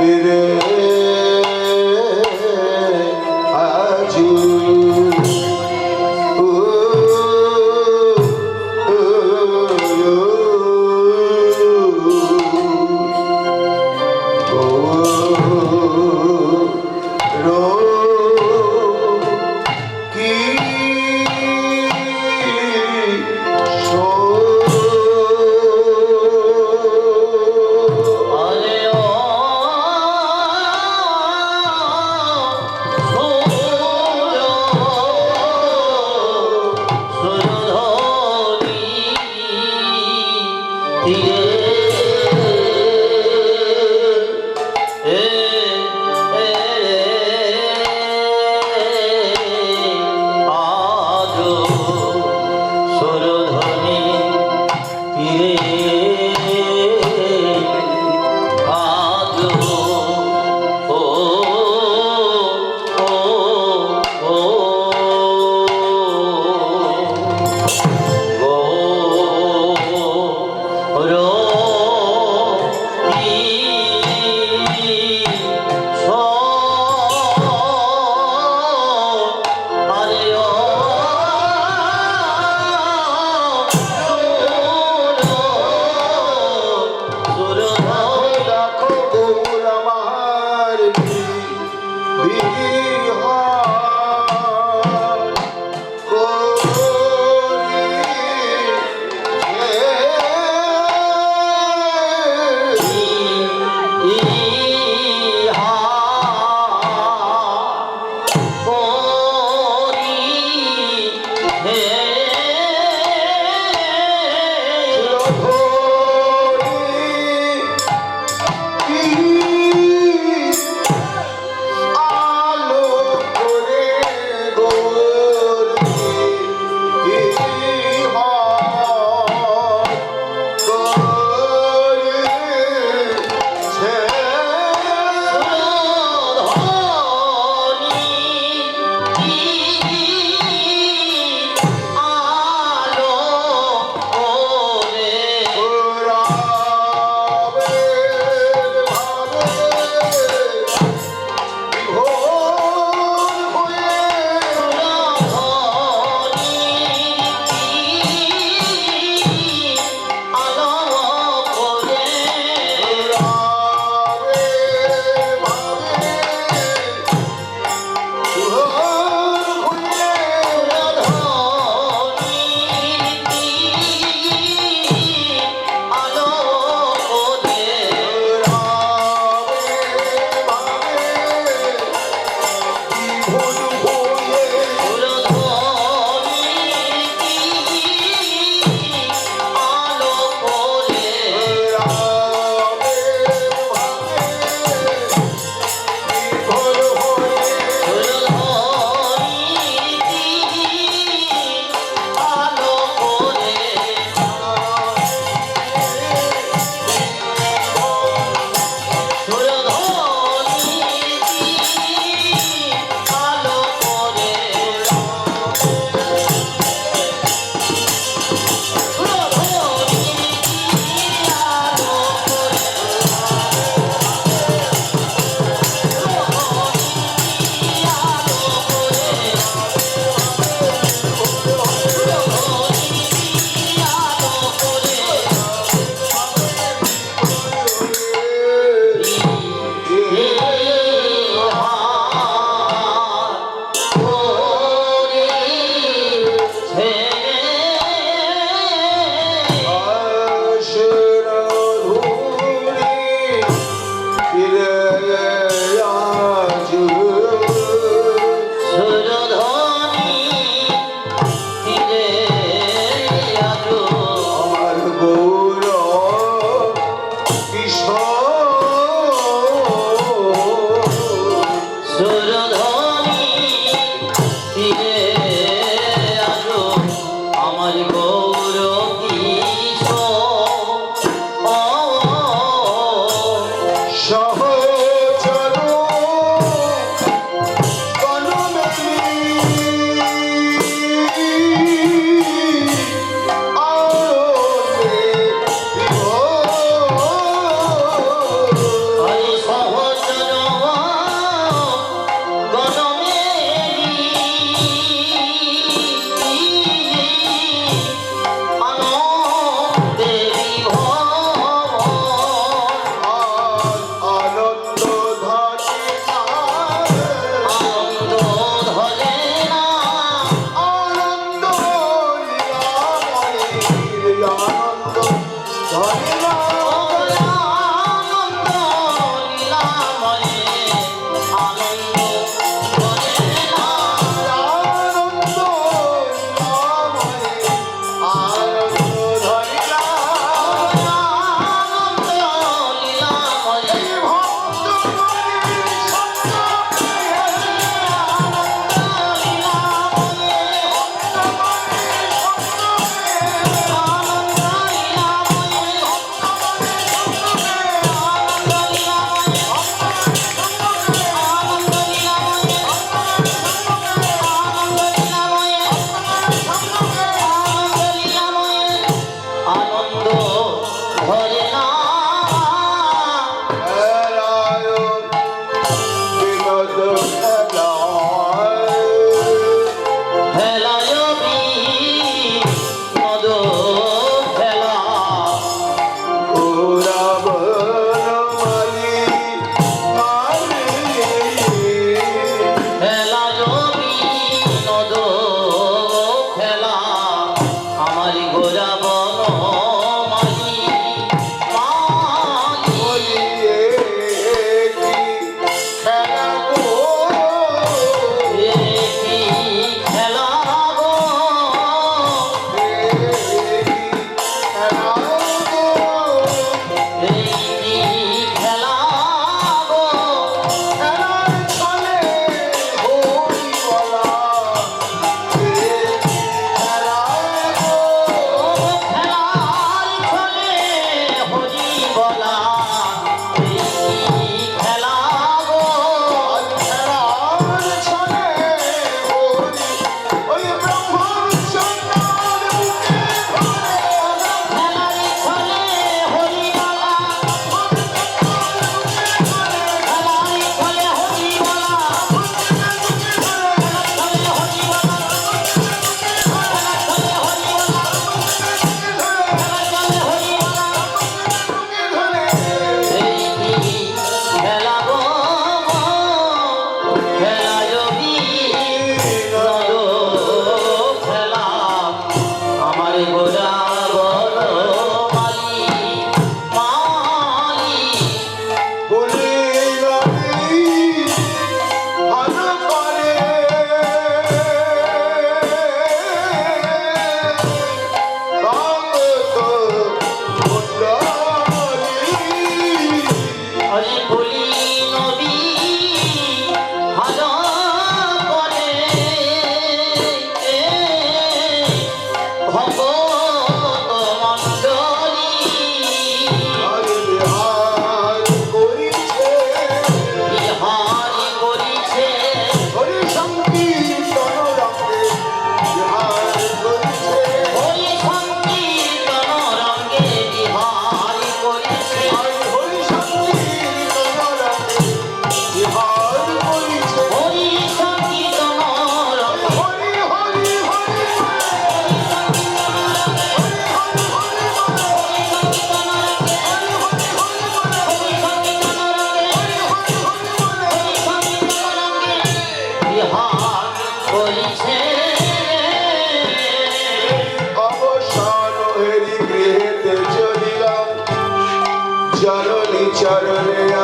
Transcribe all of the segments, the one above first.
ফিরে আজি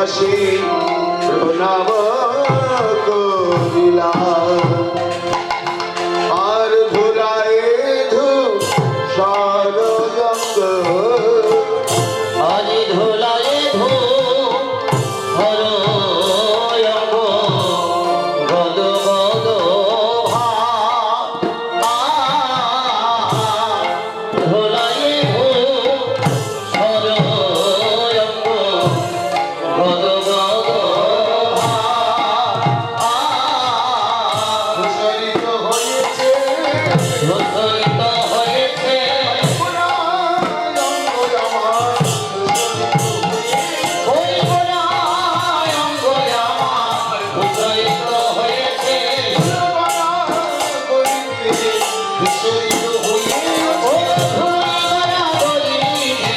দাসী প্রণাম করিলাম আর ধুলায় ধূসরঙ্গ আজ ধুলায় ধূসরঙ্গ গদ গদ ধুলায় ধূসরঙ্গ গদ গদ ধূসরিত হয়েছে ধূসরিত হয়েছে পুরায়ঙ্গ আমার ওই গোলায় অঙ্গ আমার ধূসরিত হয়েছে ধূসরিত হয়ে ও ধূলিগড়া গলিতে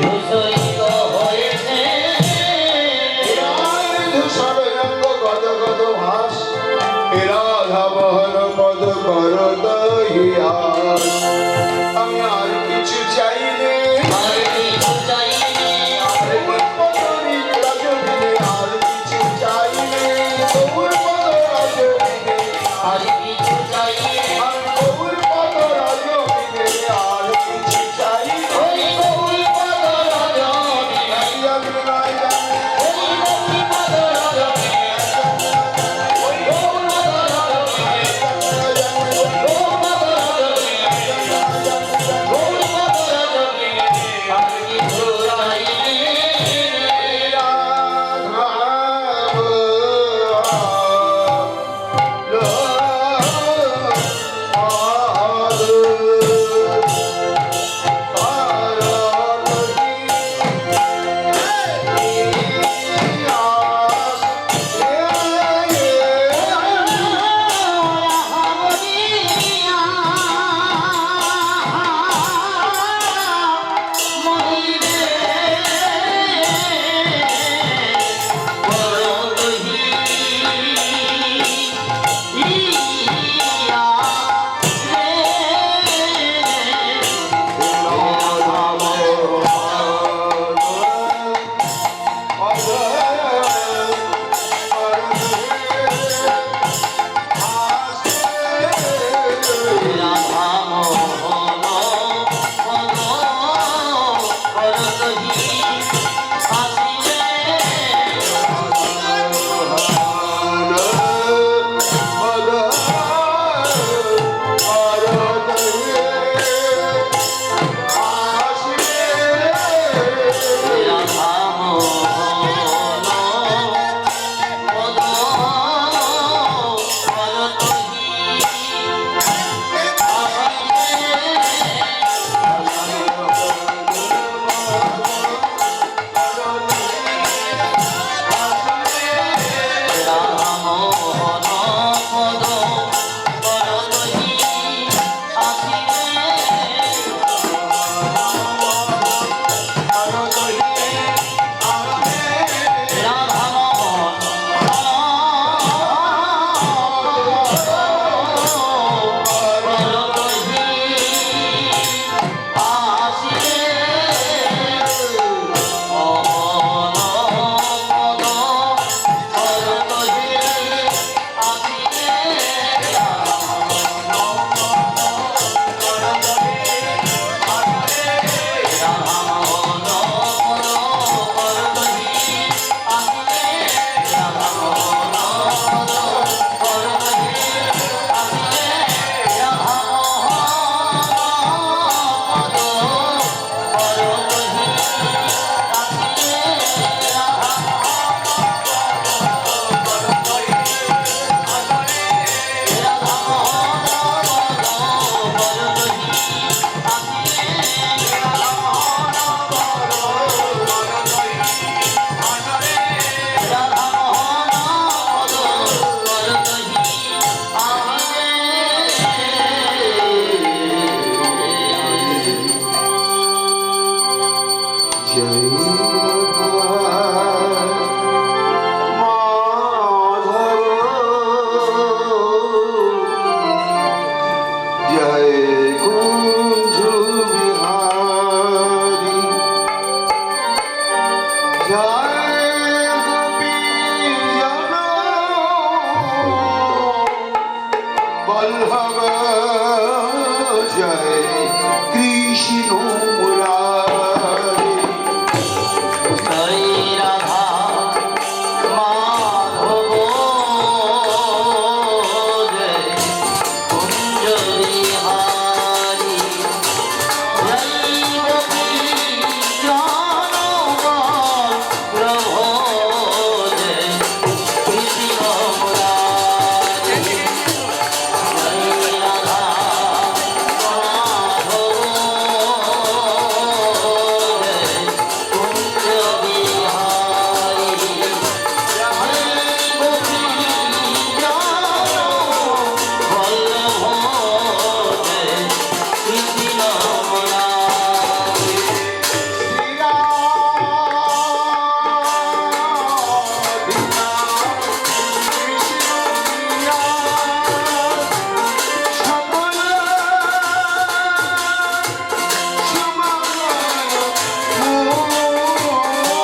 ধূসরিত হয়েছে ধূসরঙ্গ গদ গদ ভাস রাধা বহন পদ কর দহিয়াস আমি আর কিছু চাইলে আর কিছু চাইনি আর কিছু চাইলে গৌর পদ রাজবিনে আর কিছু চাইনি গৌর পদ রাজবিনে আর কিছু চাইলে ওই গৌর পদ রজনী ওই গৌর পদ রজনী ওই গৌর পদ রজনী গৌর পদ রজনী গৌর পদ রজনী বল্লভ জয় কৃষ্ণ মুরারি জয় রাধা মাধব জয় কুঞ্জ বিহারী জয় গোপী জনগণ প্রভো জয় কৃষ্ণ মুরারি জয় রাধা মাধব জয় কুঞ্জ বিহারী জয় গোপী জনগণ বল্লভ জয় কৃষ্ণ মুরারি শ্রীরাধিকা কৃষ্ণ প্রিয়া সকল সুমঙ্গল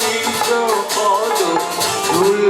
নিজ পদ ধুল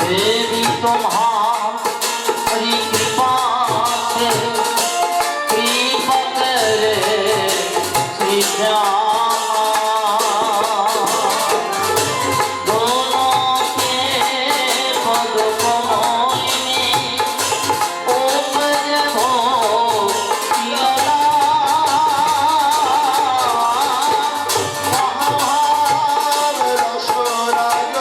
देवी तुम्हारी कृपा से कृपा करे श्री श्याम दोनों के पद कमल में उपज हो लला রসরাজ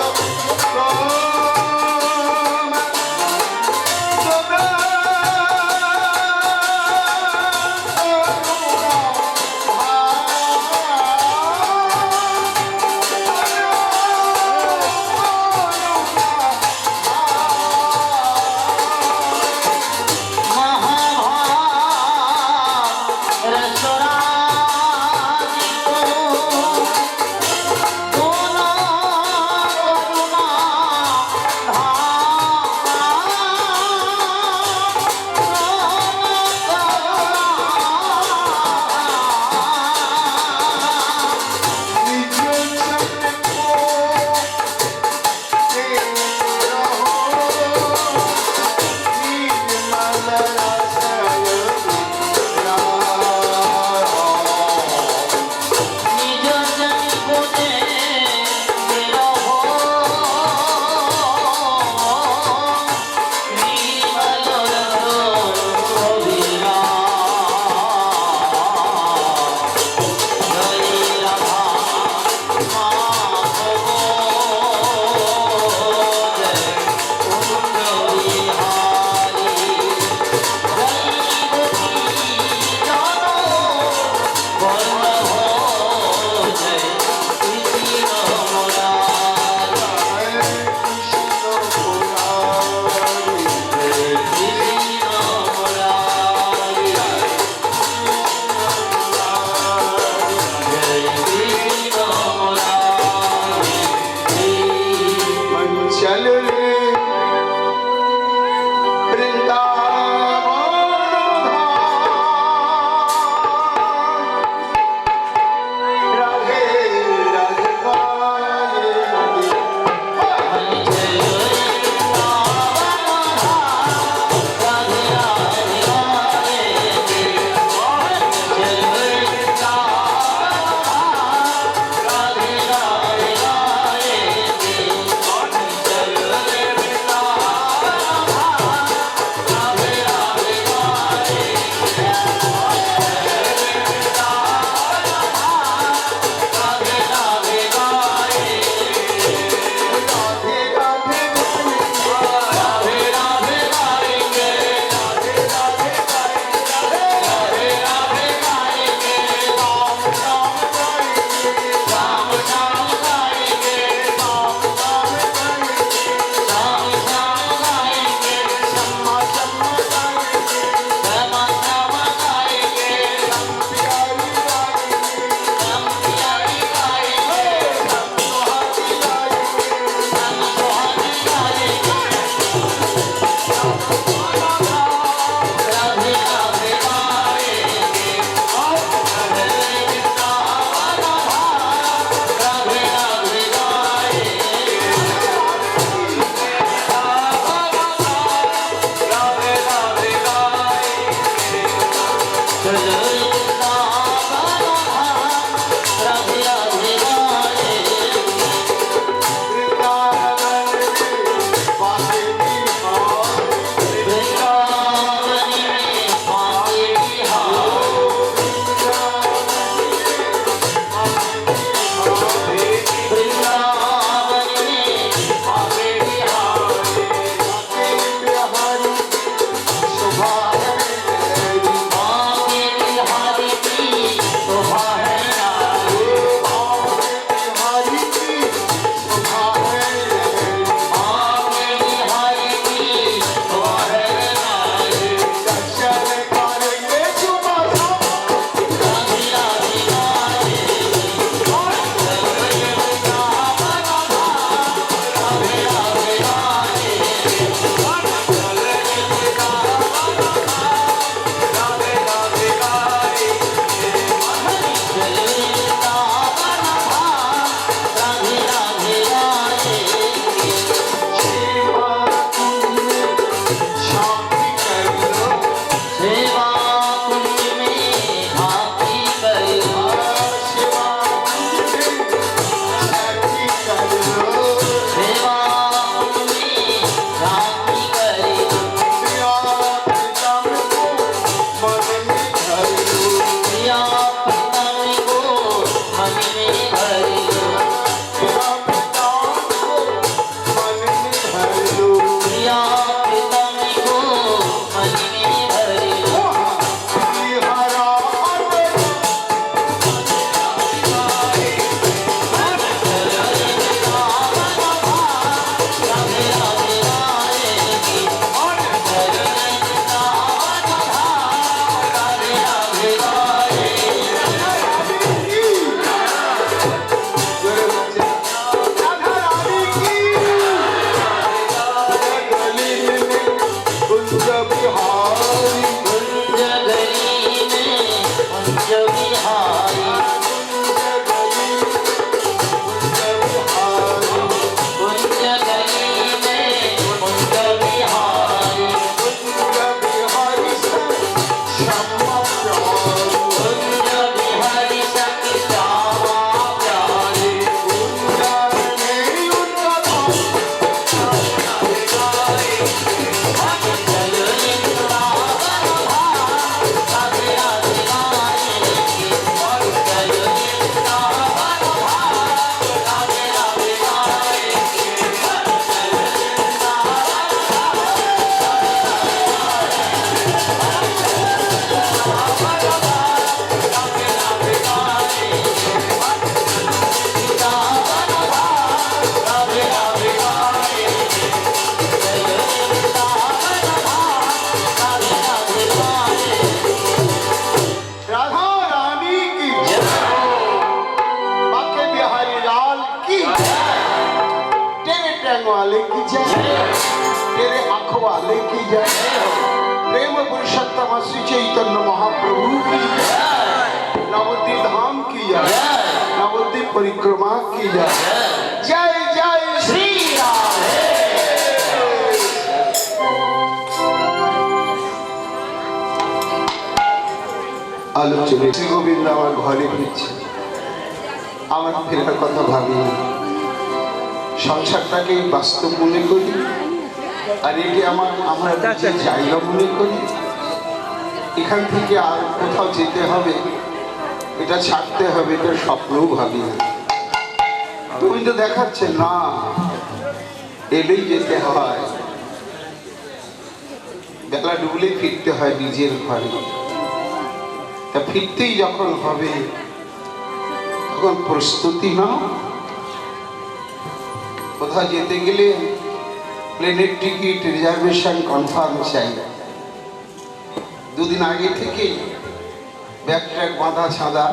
चल रे वृंदावन धाम। राधे राधे गाएंगे। वाले की जय, तेरे आंखों वाले की जय, प्रेम पुरुषोत्तम श्री चैतन्य महाप्रभु की जय, नवद्वीप धाम की जय, नवद्वीप परिक्रमा की जय, जय जय श्री राधे। आलोचने श्री गोविंद আমার ঘরে ফিরছে, আমার ফেরার কথা ভাবি, সংসারটাকে বাস্তব মনে করি, আর এটি আমরা জায়গা মনে করি। এখান থেকে আর কোথাও যেতে হবে, এটা ছাড়তে হবে, এটা স্বপ্নও ভাবি না। তুমি তো দেখাচ্ছে না, এলেই যেতে হয়, বেলা ডুবলে ফিরতে হয় নিজের ঘরে। তা ফিরতেই যখন হবে তখন প্রস্তুতি নাও। কোথাও যেতে গেলে প্লেনের টিকিট রিজার্ভেশন কনফার্ম চাই, দুদিন আগে থেকে ব্যাগ ট্যাগ বাঁধা ছাঁদা,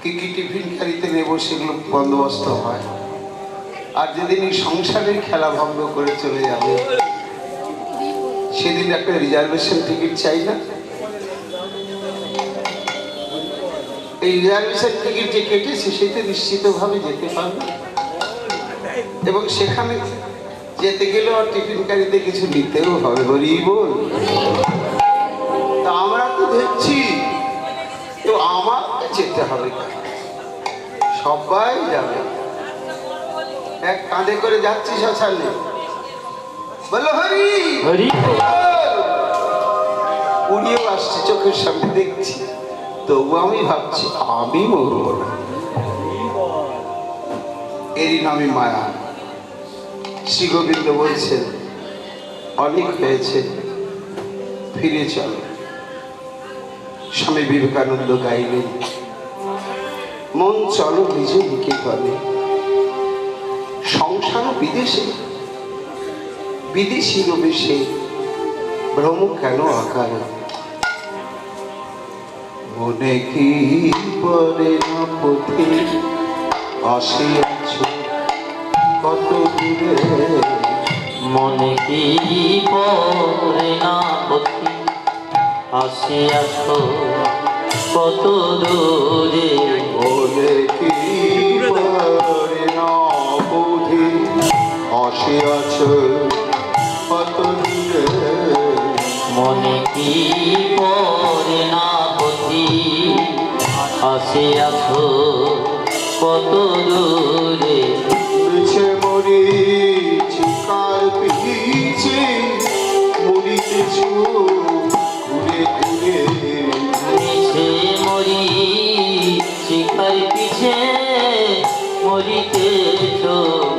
কি কি টিফিন ক্যারিতে নেব সেগুলো বন্দোবস্ত হয়। আর যেদিন এই সংসারের খেলা ভঙ্গ করে চলে যাবে সেদিন একটা রিজার্ভেশন টিকিট চাই না? এই রিজার্ভেশন টিকিট যে কেটেছে সেটা নিশ্চিতভাবে যেতে পারবে, এবং সেখানে যেতে গেলেও আর টিফিন ক্যারিতে কিছু নিতেও হবে। হরি বল। তা আমরা তো দেখছি আমার যেতে হবে, সবাই যাবে, এক কাঁধে করে যাচ্ছি শ্মশানে। বলো হরি হরি। উড়িয়েও আসছে, চোখের সামনে দেখছি, তবু আমি ভাবছি আমি মরব না, এরই নামে মায়া। শ্রী গোবিন্দ বলছেন অনেক হয়েছে, ফিরে চলো। স্বামী বিবেকানন্দ গাইলেন মন চলো নিজ নিকেতনে, সংসার বিদেশে, বিদেশি রবেশে ভ্রম কেন আকার। মনে কি পরে না পথে আসিয়াছ কত দূরে, মনে কি পরে না পথে আসিয়াছ কত দূরে, মনে কি পরে না পথে আসিয়াছ কত দূরে, মনে কি পরে না পথে আসিয়াছ কত দূরে, পিছে মরি চিকার পিছে মরিতেছ ঘুরে ঘুরে, পিছে মরি শিখার পিছে মরিতেছ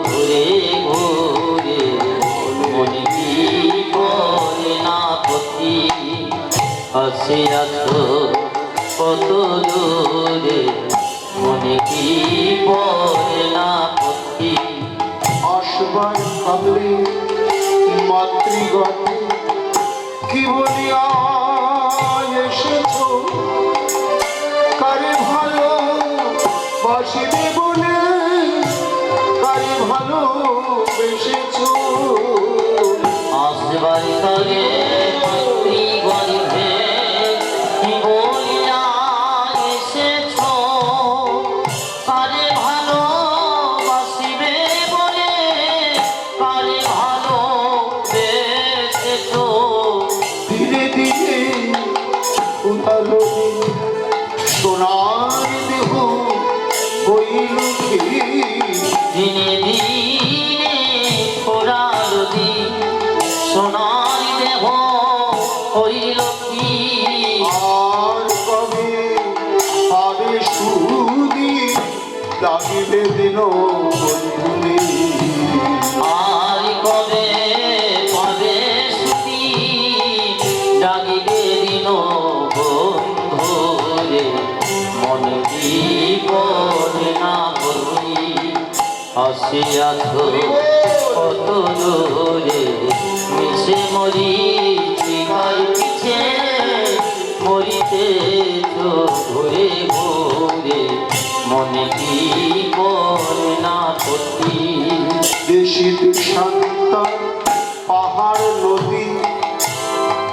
ঘুরে ঘুরে, মনে কি পরে না পথি আসিয়াছ কত দূরে, মনে কি পরে না পথি। আসবার ভাবলে মাতৃগণে কি বলিয়া এসেছ, কারে ভালো বাসিবে বলে কারে ভালো বেসেছ, আসবার কালে মাতৃগর্ভে কি বলিয়া এসেছ, কারে ভালোবাসিবে বলে কারে ভালোবেসেছ, ধীরে ধীরে উদালো সোনার দেহ হইল কি, দিনে দিনে খোরার দিন সোনার দেহ হইল কি, আর কবে পাবে সুদি লাগিবে দিন বন্ধুরে, আর কবে পাবে সুতি জাগিবে দিন বন্ধুরে, মনে কি পরে না পথি আসিয়াছ কত দূরে, মিশে মরি চিকার পিছে মরিতেছ ঘুরে ঘুরে, মনে কি করুণা পতি দেশি দেশান্তর পাহাড় নদী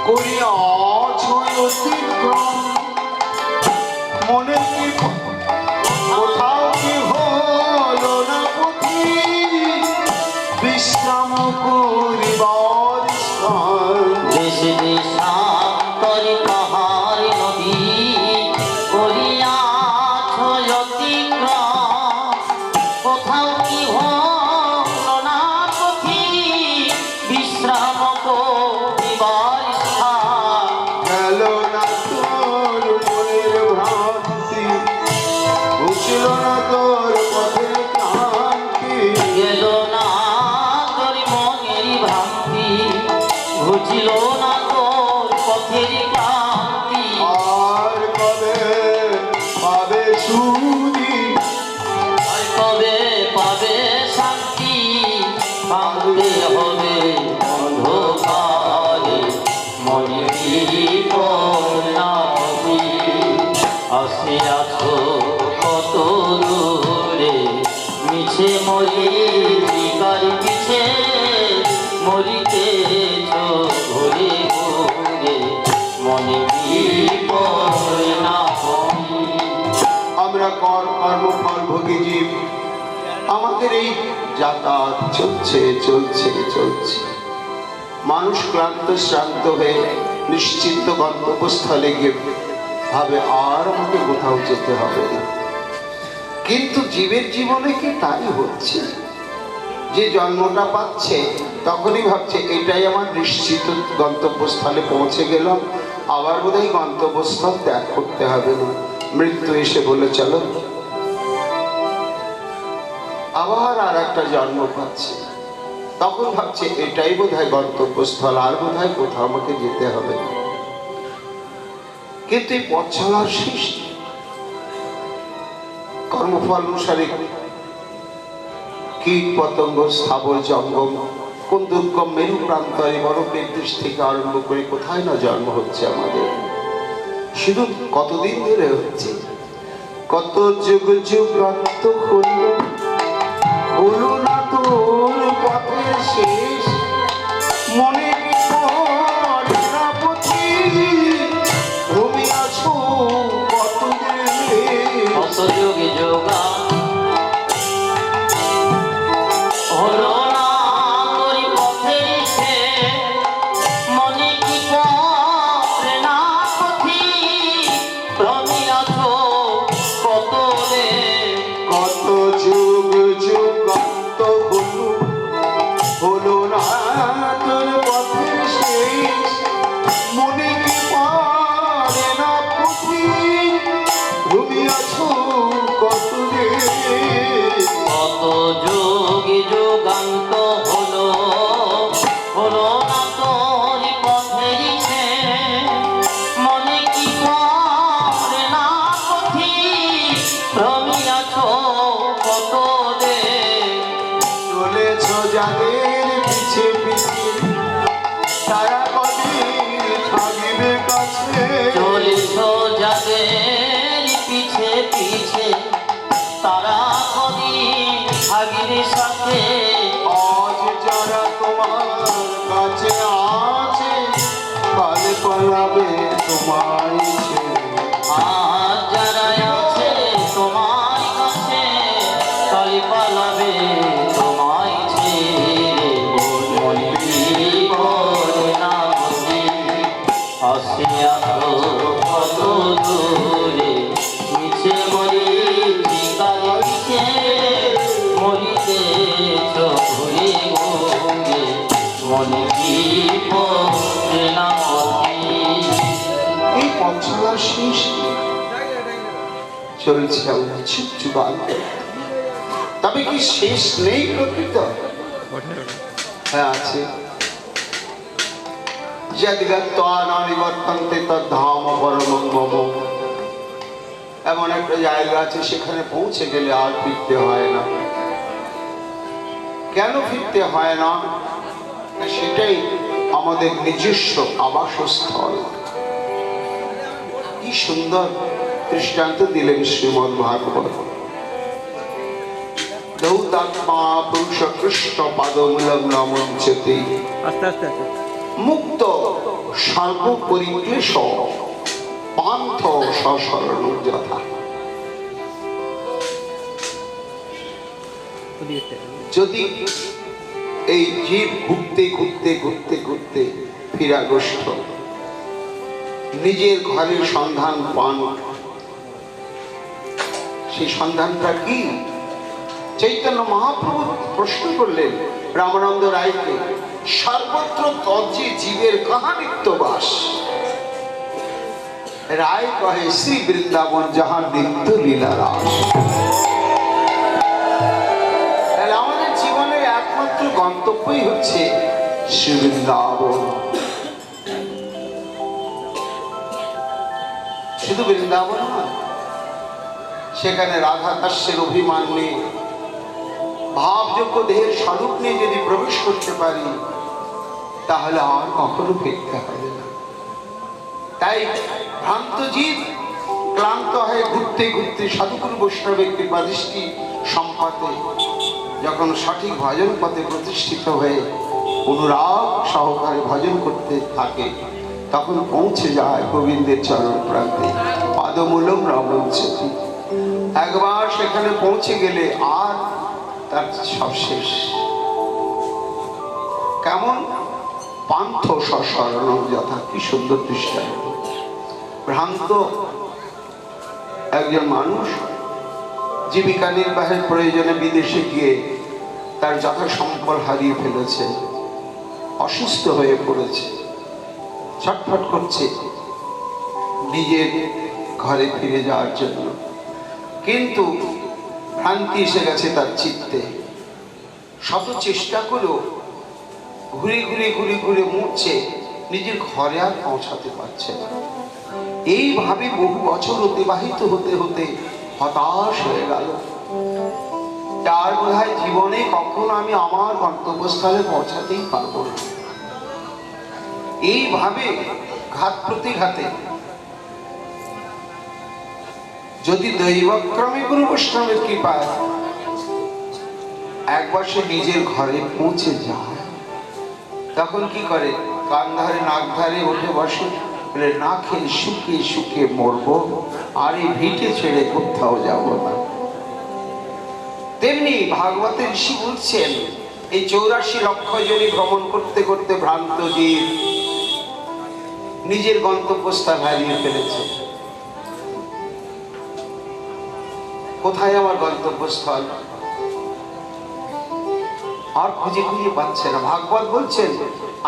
করিয়া অছয় অতিক্রম মনে কি কোথাও কি হলো না পথি বিশ্রাম করিবার স্থান দেশ দেশান্তর পাহাড় নদী করিয়াছ অতিক্রম কোথাও কি হলো না পথি বিশ্রাম করিবার স্থান গেল না তোর মনের ভ্রান্তি বুঝল না তোর পথের ক্লান্তি গেল না তোর মনের ভ্রান্তি বুঝিল না তোর পথের ক্লান্তি আর কবে পাবে সুদি আর কবে পাবে শান্তি ভাঙতে হবে অন্ধকারে মনে করুণাপতি আসিয়াছ কত দূরে মিছে মরিচিকার পিছে মরিতেছ ঘুরে ঘুরে মনে করুণাপতি আমরা কর্মফল ভোগী জীব আমাদের এই যাতায়াত চলছে চলছে চলছে মানুষ ক্লান্ত শ্রান্ত হয়ে নিশ্চিন্ত গন্তব্যস্থলে গিয়ে ভাবে আর আমাকে কোথাও যেতে হবে না কিন্তু জীবের জীবনে কি তাই হচ্ছে যে জন্মটা পাচ্ছে তখনই ভাবছে এটাই আমার নিশ্চিত গন্তব্যস্থলে পৌঁছে গেলাম আবার বোধহয় গন্তব্যস্থল ত্যাগ করতে হবে না মৃত্যু এসে বলে চলো আবার আর একটা জন্ম পাচ্ছে তখন ভাবছে এটাই বোধহয় গন্তব্যস্থল আর বোধহয় কোথাও আমাকে যেতে হবে না কিন্তু এই পথ চলার শেষ নেই। কর্মফল অনুসারে কীট পতঙ্গ স্থাবর জঙ্গম কোন দুর্গম মেরু প্রান্তরে বরফের দেশ থেকে আরম্ভ করে কোথায় না জন্ম হচ্ছে আমাদের শুধু কতদিন ধরে হচ্ছে কত যুগ যুগান্ত হলো হলো না তোর পথের শেষ মনে কি পড়ে না পথি ঘুমিয়াছ কত দেরে কত যুগে যোগা হলো না তোর পথের শেষ মনে কি করে না পথি ভ্রমিয়াছ কত রে কত যুগ যুগান্ত হলো হলো না তোর পথের শেষ মনে কি পারে না পুঁথি ঘুমিয়াছ কত রে কত যোগে যোগান্ত হলো হলো না তোর পথের শেষ মনে কি করে না পথি ভ্রমিয়াছ কত রে চলেছ যাদের পিছে পিছে তারা কদিন থাকিবে কাছে চলেছ যাদের পিছে পিছে তারা কদিন আগের সাথে আজ যারা তোমার কাছে আছে কাল পালাবে তোমায় ছেড়ে। আজ যারা আছে তোমার কাছে কাল পালাবে তোমায় ছেড়ে মনে কি করে না বুঝি আসিয়া কত দূরে মিছে মরিচিকার পিছে মরিতেছ ঘুরে ঘুরে মনে কি করে না বুঝি এই পথ চলার শেষ নেই। চলছে আমরা যুগ যুগান্ত তবে কি শেষ নেই প্রকৃত হ্যাঁ আছে যদ্গত্বা ন নিবর্তন্তে তদ্ধাম পরমং মম এমন একটা জায়গা আছে সেখানে পৌঁছে গেলে আর ফিরতে হয় না কেন ফিরতে হয় না সেটাই আমাদের নিজস্ব আবাসস্থল কি সুন্দর দৃষ্টান্ত দিলেন শ্রীমদ্ ভাগবত দৌতাত্মা পুরুষ কৃষ্ণ পাদমূলম নমঞ্চতে আস্তে আস্তে আস্তে মুক্ত সর্বপরিক্লেশ পান্থ সশরণ যথা। যদি এই জীব ঘুরতে ঘুরতে ঘুরতে ঘুরতে ফিরাগ্রস্ত নিজের ঘরের সন্ধান পান, সেই সন্ধানটা কি? চৈতন্য মহাপ্রভু প্রশ্ন করলেন রামানন্দ রায়কে, সর্বত্র তজ্জে জীবের কাহা নিত্যবাস। রায় কহে শ্রী বৃন্দাবন যাহা নিত্য লীলা রাস। তাহলে আমাদের জীবনের একমাত্র গন্তব্যই হচ্ছে শ্রী বৃন্দাবন। শুধু বৃন্দাবন নয়, সেখানে রাধা দাস্যের অভিমান নেই, ভাবযোগ্য দেহের স্বরূপ নিয়ে যদি প্রবেশ করতে পারি তাহলে আর কখনো ফিরতে হবে না। তাই ভ্রান্ত জীব ক্লান্ত হয়ে ঘুরতে ঘুরতে সাধুগুরু বৈষ্ণবের কৃপাদৃষ্টি সম্পাতে যখন সঠিক ভজন পথে প্রতিষ্ঠিত হয়ে অনুরাগ সহকারে ভজন করতে থাকে, তখন পৌঁছে যায় গোবিন্দের চরণ প্রান্তে পাদমূলম রমঞ্চতি। একবার সেখানে পৌঁছে গেলে আর তার সব শেষ। কেমন? পান্থ সশরণ যথা। কি সুন্দর দৃষ্টান্ত! ভ্রান্ত একজন মানুষ জীবিকা নির্বাহের প্রয়োজনে বিদেশে গিয়ে তার যথা সম্পদ হারিয়ে ফেলেছে, অসুস্থ হয়ে পড়েছে, ছটফট করছে নিজের ঘরে ফিরে যাওয়ার জন্য, কিন্তু ভ্রান্তি এসে গেছে তার চিত্তে। শত চেষ্টা করেও ঘুরে ঘুরে ঘুরে ঘুরে মরছে, নিজের ঘরে আর পৌঁছাতে পারছে না। এইভাবে বহু বছর অতিবাহিত হতে হতে হতাশ হয়ে গেল। তার বোধহয় জীবনে কখনো আমি আমার গন্তব্যস্থলে পৌঁছাতেই পারবো না। এইভাবে ঘাত প্রতিঘাতে যদি দৈবক্রমে গুরু বৈষ্ণবের কৃপায় একবার সে নিজের ঘরে পৌঁছে যায়, তখন কি করে? কান ধারে নাক ধারে উঠে বসে, বলে না খেয়ে শুকিয়ে শুকিয়ে মরবো, আর এই ভিটে ছেড়ে কোথাও যাব না। তেমনি ভাগবতের ঋষি বলছেন, এই 84 লক্ষ জনই ভ্রমণ করতে করতে ভ্রান্ত জীব নিজের গন্তব্যস্থান হারিয়ে ফেলেছে। কোথায় আমার গন্তব্যস্থল? আর খুঁজে খুঁজে পাচ্ছে না। ভাগবত বলছেন,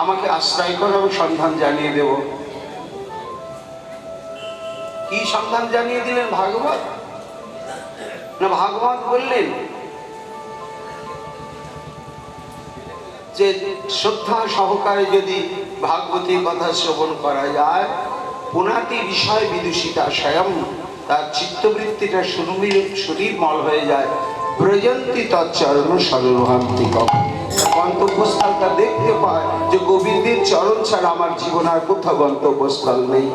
আমাকে আশ্রয় করো, আমি সন্ধান জানিয়ে দেব। কি সন্ধান জানিয়ে দিলেন ভাগবত? না, ভাগবত বললেন যে শ্রদ্ধা সহকারে যদি ভাগবতীর কথা শ্রবণ করা যায়, পুনাতি বিষয় বিদূষিতা স্বয়ং, তার চিত্তবৃত্তিটা শরীরমল হয়ে যায়। ব্রজন্তি তচ্চরণ সর্বভান্তিক। গন্তব্যস্থলটা দেখতে পায় যে গোবিন্দের চরণ ছাড়া আমার জীবন আর কোথাও গন্তব্যস্থল নেই।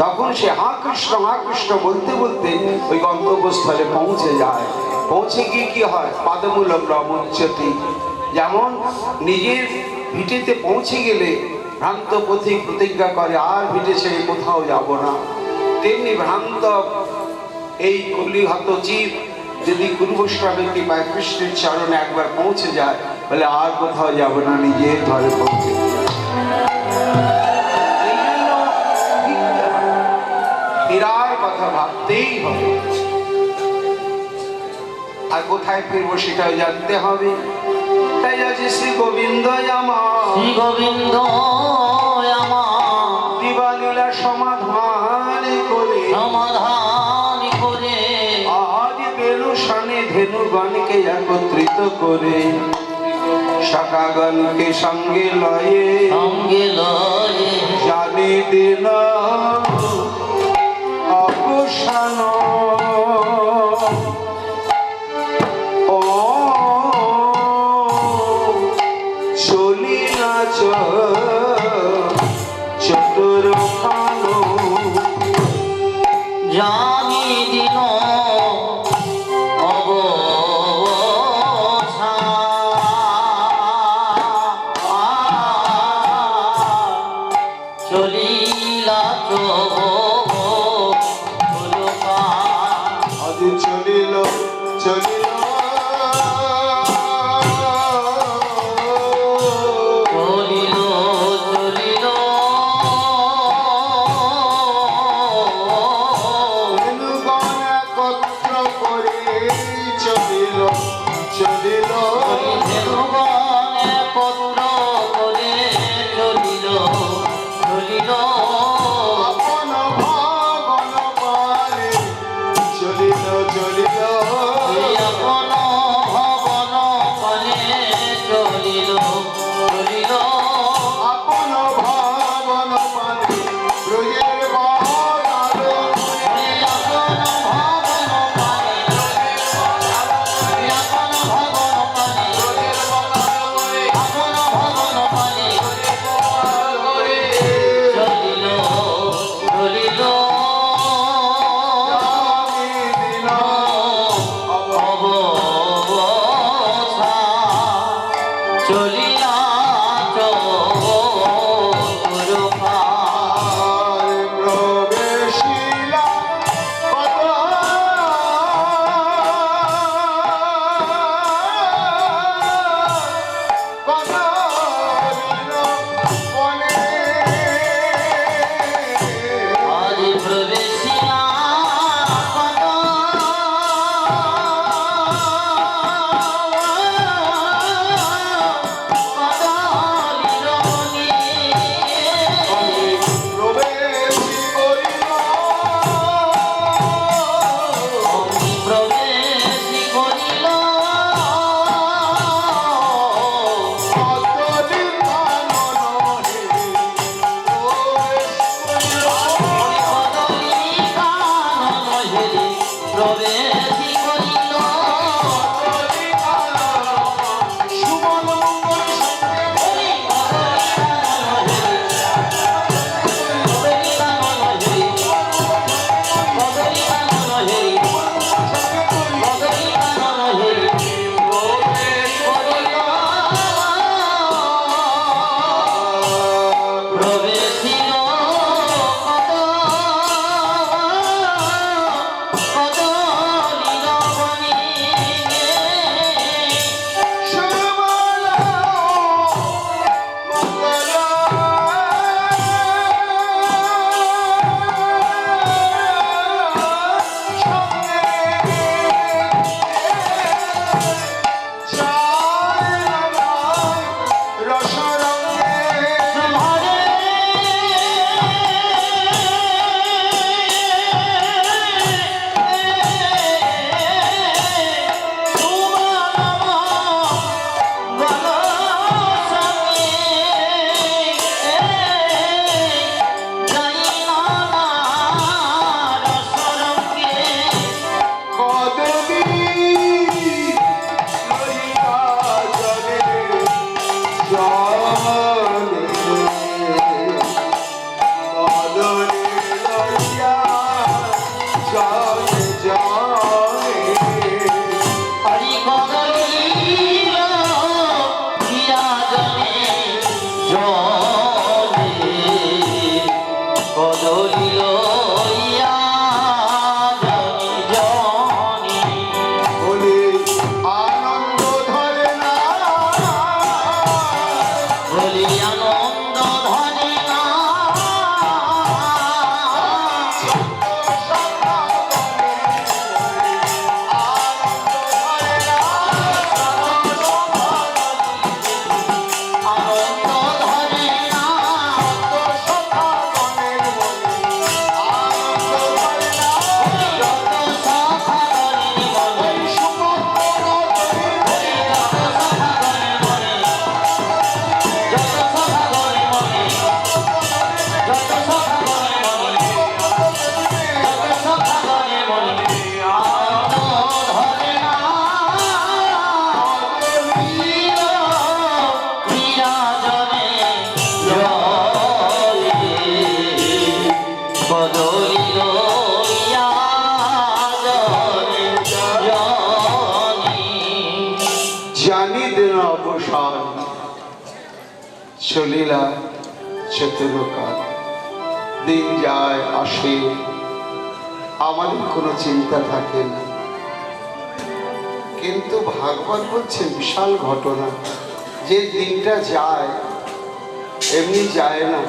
তখন সে হা কৃষ্ণ বলতে বলতে ওই গন্তব্যস্থলে পৌঁছে যায়। পৌঁছে গিয়ে কি হয়? পাদমূলম রমঞ্চতি। যেমন নিজের ভিটেতে পৌঁছে গেলে ভ্রান্ত পথিক প্রতিজ্ঞা করে আর ভিটে ছেড়ে কোথাও যাব না, তেমনি ভ্রান্ত এই কলিহত জীব যদি গুরু বৈষ্ণবের কৃপায় কৃষ্ণের চরণে একবার পৌঁছে যায়, বলে আর কোথাও যাব না, নিজের ঘরে পৌঁছে। ফেরার কথা ভাবতেই হবে, আর কোথায় ফিরবো সেটাও জানতে হবে। তাই আছে শ্রী গোবিন্দ আমার, শ্রী গোবিন্দ আমার দিবালীলা সমাধান করে আজ বেলু শানে ধেনুগণকে একত্রিত করে শাখাগণকে সঙ্গে লয়ে জানি দিন অবসান। চতুর্খানো জানি দিন চলিলা আজ চলিল চলিল ধেনুগণ একত্র করে চলিল চলিল আপন ভাবন পানে চলিল চলিল আপন ভাবন পানে ব্রজের বাহার চলিলা প্রবেশিলা আজ প্রবেশিলা প্রবেশী করিল প্রবেশী করিল অতদিন নহে প্রবেশী করিল সুমন মঙ্গল সঙ্গে সর্বলা আনন্দ ধরে না অবসান চলিলা চতুরকাল। দিন যায় আসে, আমাদের কোনো চিন্তা থাকে না। কিন্তু ভাগবত বলছে বিশাল ঘটনা, যে দিনটা যায় এমনি যায় না।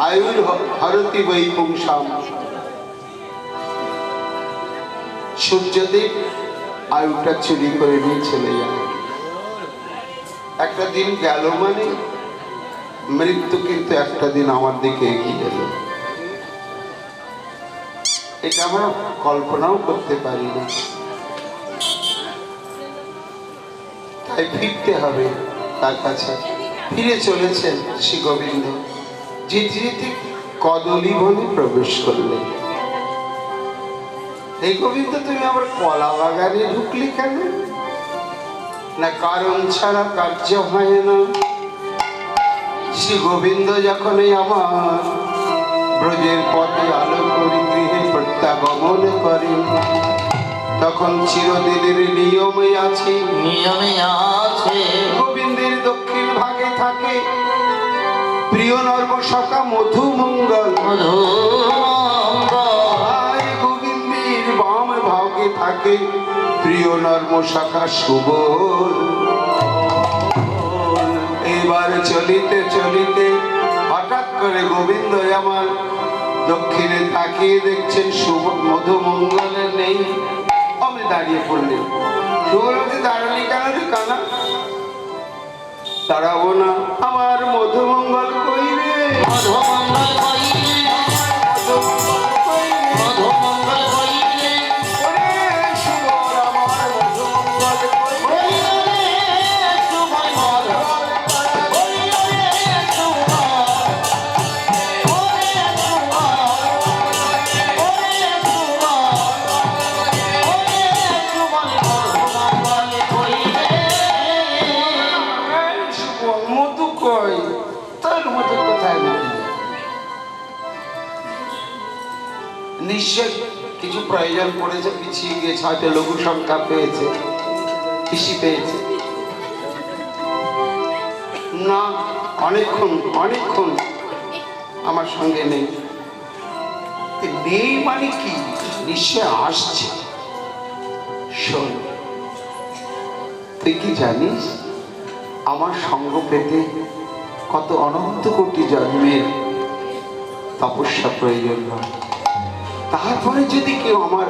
আয়ুর হরতি বৈপুংসাম, সূর্যদেব আয়ুটা চুরি করে নিয়ে চলে যায়। একটা দিন গেল মানে মৃত্যু কিন্তু একটা দিন আমার দিকে এগিয়ে এলো। এটা আমরা কল্পনাও করতে পারি না। তাই ফিরতে হবে তার কাছে। ফিরে চলেছেন শ্রী গোবিন্দ। যেতে যেতে কদলী বনে প্রবেশ করলেন। এই গোবিন্দ, তুমি আবার কলা বাগানে ঢুকলি কেন? না কারণ ছাড়া কার্য হয় না। শ্রী গোবিন্দ যখন আমার ব্রজের পথে আলো করি গৃহে প্রত্যাগমন করেন, তখন চিরদিনের নিয়মে আছে, গোবিন্দের দক্ষিণ ভাগে থাকে প্রিয় নর্মশাখা মধুমঙ্গল। গোবিন্দের বাম ভাগে থাকে প্রিয় নর্মশাখা সুবল। এবার চলিতে চলিতে হঠাৎ করে গোবিন্দ আমার দক্ষিণে তাকিয়ে দেখছেন মধুমঙ্গলের নেই। আমি দাঁড়িয়ে পড়লেন। সুবলকে দাঁড়ালি কেন রে কানা? দাঁড়াবো না, আমার মধুমঙ্গল কই রে? মধুমঙ্গল কই রে? মধুমঙ্গল কই রে? মধুমঙ্গল কই রে? ওরে সুবল, আমার মধুমঙ্গল কই রে? সুবল মধুমঙ্গল কই রে? সুবল, ওরে সুবল, ওরে সুবল, মধু কই? তোর মধু কোথায়? নিশ্চয় কিছু প্রয়োজন পড়েছে, পিছিয়ে গিয়েছে, হয়তো লঘু সংখ্যা পেয়েছে, কৃষি পেয়েছে। না, অনেকক্ষণ আমার সঙ্গে নেই। নেই মানে কি? নিশ্চয় আসছে। শোন, তুই কি জানিস আমার সঙ্গ পেতে কত অনন্ত কোটি জন্মের তপস্যা প্রয়োজন হয়? তারপরে যদি কেউ আমার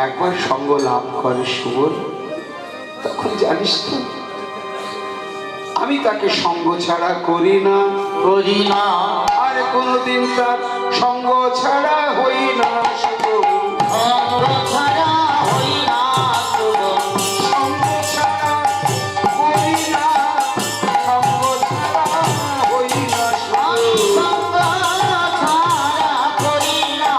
একবার সঙ্গ লাভ করে সুবল, তখন জানিস তো আমি তাকে সঙ্গ ছাড়া করি না, আর কোনোদিন তার সঙ্গ ছাড়া হই না। সুবল, সঙ্গ ছাড়া হই না, সঙ্গ ছাড়া করি না, সঙ্গ ছাড়া হই না। সঙ্গ ছাড়া করি না,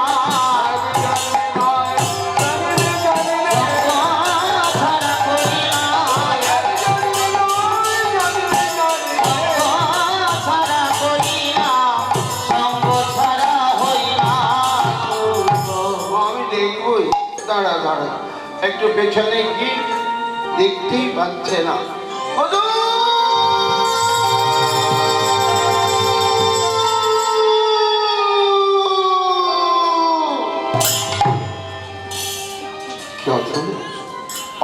দাঁড়া দাঁড়া, একটু পেছনে কি দেখতেই পাচ্ছে না।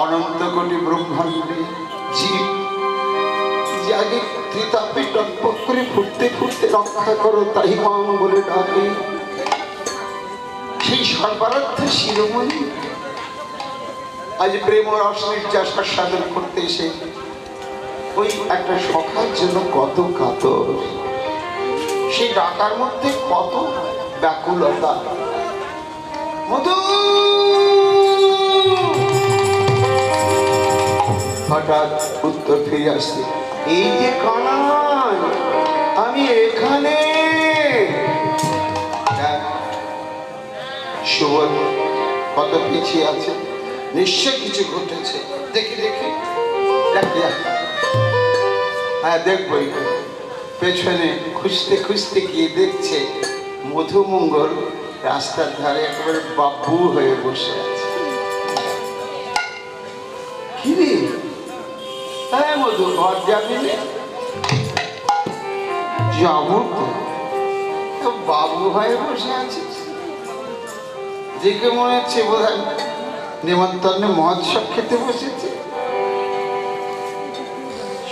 অনন্ত কোটি ব্রহ্মাণ্ডে জীব যাকে ত্রিতাপে টকপক করে ফুটতে ফুটতে রক্ষা করো তাই মাম বলে ডাকে, সেই সর্বারাধ্য শিরোমণি আজ প্রেম ও রস নির্যাস সাধন করতে এসে ওই একটা সখার জন্য কত কাতর, সেই ডাকার মধ্যে কত ব্যাকুলতা। মধু, হঠাৎ উত্তর ফিরে আসছে, এই যে কানাই, আমি এখানে। সুবল কত পিছিয়ে আছে, নিশ্চয় কিছু ঘটেছে। দেখি দেখি, হ্যাঁ দেখবই। পেছনে খুঁজতে খুঁজতে গিয়ে দেখছে মধুমঙ্গল রাস্তার ধারে একেবারে বাবু হয়ে বসে আছে। কি রে? হ্যাঁ মধু, ঘর যাবি? যাবো তো। তো বাবু হয়ে বসে আছিস, দেখে মনে হচ্ছে বোধহয় নেমন্তন্নে মহোৎসব খেতে বসেছে।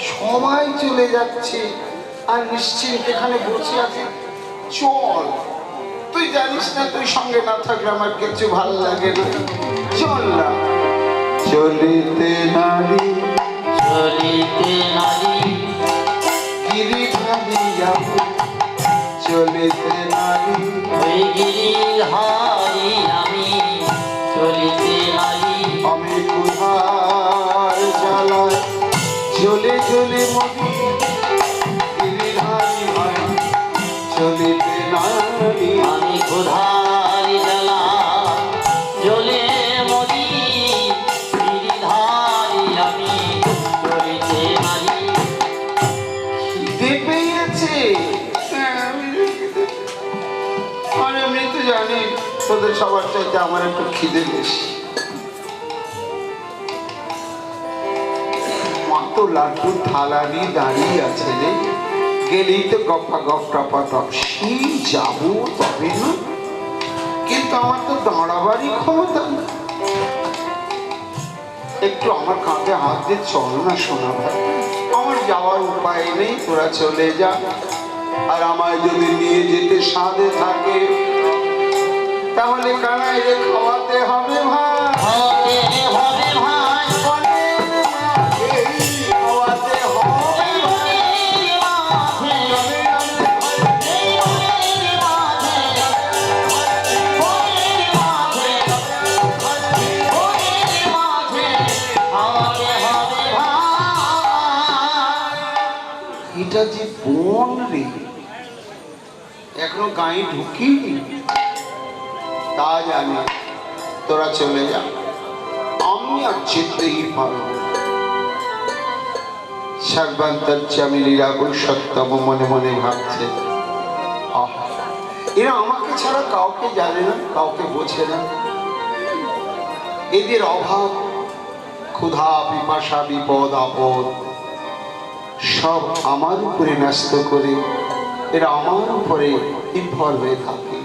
সবাই চলে যাচ্ছে আর নিশ্চিন্ত এখানে বসে আছে। চল, তুই জানিস না তুই সঙ্গে না থাকলে আমার কিছু ভালো লাগে না। চল না। চলিতে নারী চলিতে নারী গিরিধারী আমি, চলিতে নারী ওই গিরিধারী আমি, চলিতে নারী আমি ক্ষুধার জ্বালায় জ্বলে জ্বলে মরি, গিরিধারী আমি, চলিতে নারী। আমি ক্ষুধার জ্বালা জ্বলে মরি, গিরিধারী আমি, চলিতে নারী। খিদে পেয়েছে। আর এমনি তো জানি তোদের সবার চাইতে আমার একটু খিদে বেশি। মা তো লাড্ডু থালা নিয়ে দাঁড়িয়ে আছে রে, গেলেই তো গপ্পা গপ টপা টপ সেই যাবো তবে না, কিন্তু আমার তো দাঁড়াবারই ক্ষমতা না। একটু আমার কাঁধে হাত দিয়ে চল না শোনা ভাই, আমার যাওয়ার উপায় নেই, তোরা চলে যা। আর আমায় যদি নিয়ে যেতে সাধে থাকে তাহলে কানাই রে খাওয়াতে হবে ভাই, হতে হবে ভাই, খাওয়াতে হবে এই বনের মাঝে, এই বনের মাঝে, বনের মাঝে, বনের মাঝে, হতে হবে ভাই। এটা যে বন রে, এখনো গায়ে ঢুকিনি, তা জানি। তোরা চলে যা, আমি আর যেতেই পারব। সর্বান্তর্যামী নিরাকুল সত্যম মনে মনে ভাবছে, আহ, এরা আমাকে ছাড়া কাউকে জানে না, কাউকে বোঝে না। এদের অভাব, ক্ষুধা, পিপাসা, বিপদ আপদ সব আমার উপরে ন্যস্ত করে এরা আমার উপরে নির্ভর হয়ে থাকে।